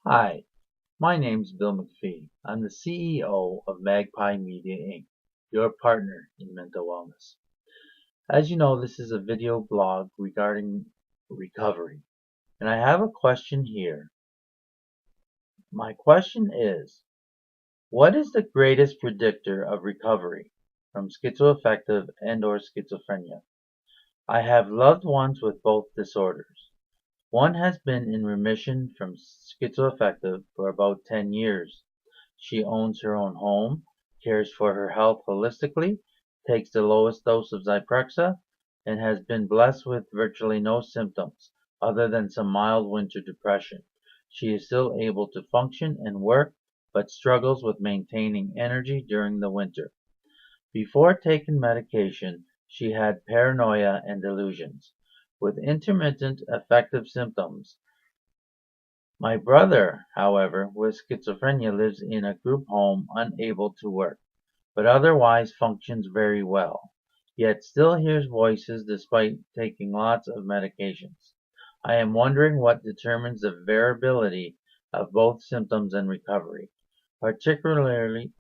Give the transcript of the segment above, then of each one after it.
Hi, my name's Bill MacPhee. I'm the CEO of MacPhee Media Inc., your partner in mental wellness. As you know, this is a video blog regarding recovery, and I have a question here. My question is, what is the greatest predictor of recovery from schizoaffective and/or schizophrenia? I have loved ones with both disorders. One has been in remission from schizoaffective for about 10 years. She owns her own home, cares for her health holistically, takes the lowest dose of Zyprexa, and has been blessed with virtually no symptoms other than some mild winter depression. She is still able to function and work, but struggles with maintaining energy during the winter. Before taking medication, she had paranoia and delusions, with intermittent affective symptoms. My brother, however, with schizophrenia lives in a group home unable to work, but otherwise functions very well, yet still hears voices despite taking lots of medications. I am wondering what determines the variability of both symptoms and recovery, particularly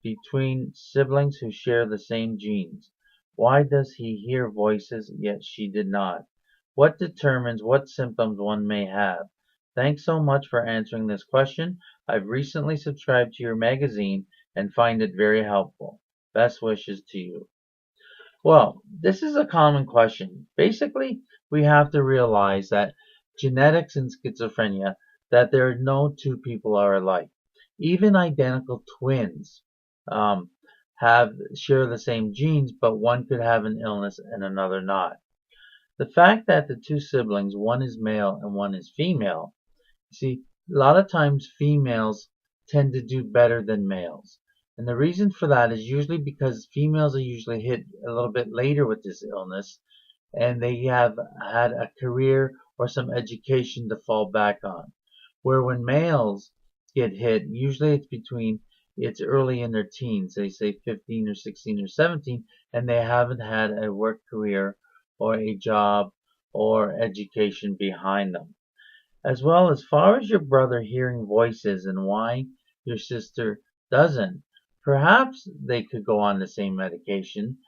between siblings who share the same genes. Why does he hear voices yet she did not? What determines what symptoms one may have? Thanks so much for answering this question. I've recently subscribed to your magazine and find it very helpful. Best wishes to you. Well, this is a common question. Basically, we have to realize that genetics in schizophrenia, that there are no two people are alike. Even identical twins um, have share the same genes, but one could have an illness and another not. The fact that the two siblings, one is male and one is female, see, a lot of times females tend to do better than males. And the reason for that is usually because females are usually hit a little bit later with this illness and they have had a career or some education to fall back on. Where when males get hit, usually it's early in their teens, they say 15 or 16 or 17, and they haven't had a work career or a job or education behind them. As well as far as your brother hearing voices and why your sister doesn't. Perhaps they could go on the same medication.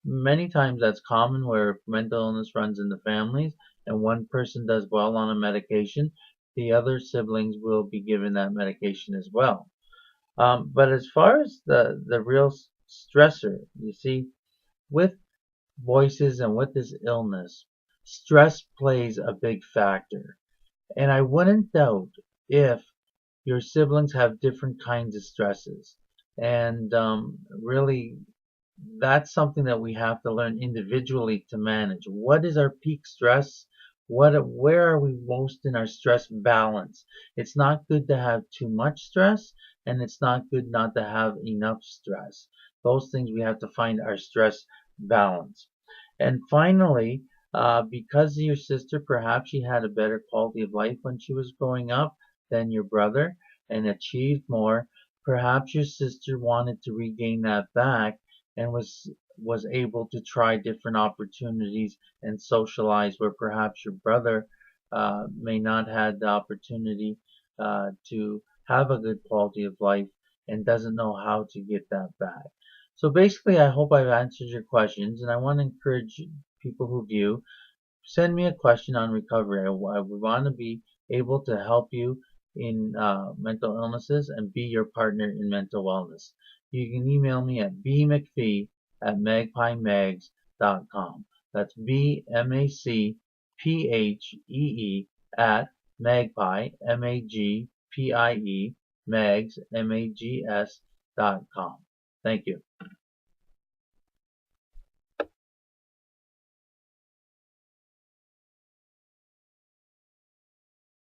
Many times that's common where mental illness runs in the families and one person does well on a medication, the other siblings will be given that medication as well. But as far as the real stressor, you see, with voices and with this illness, stress plays a big factor. And I wouldn't doubt if your siblings have different kinds of stresses. And really, that's something that we have to learn individually to manage. What is our peak stress? Where are we most in our stress balance? It's not good to have too much stress, and it's not good not to have enough stress. Those things we have to find our stress balance. And finally, because your sister, perhaps she had a better quality of life when she was growing up than your brother and achieved more, perhaps your sister wanted to regain that back and was able to try different opportunities and socialize where perhaps your brother may not had the opportunity to have a good quality of life and doesn't know how to get that back. So basically, I hope I've answered your questions, and I want to encourage people who view, send me a question on recovery. I would want to be able to help you in mental illnesses and be your partner in mental wellness. You can email me at bmcphee@magpiemags.com. That's BMACPHEE at magpie, MAGPIE, mags, MAGS.com. Thank you.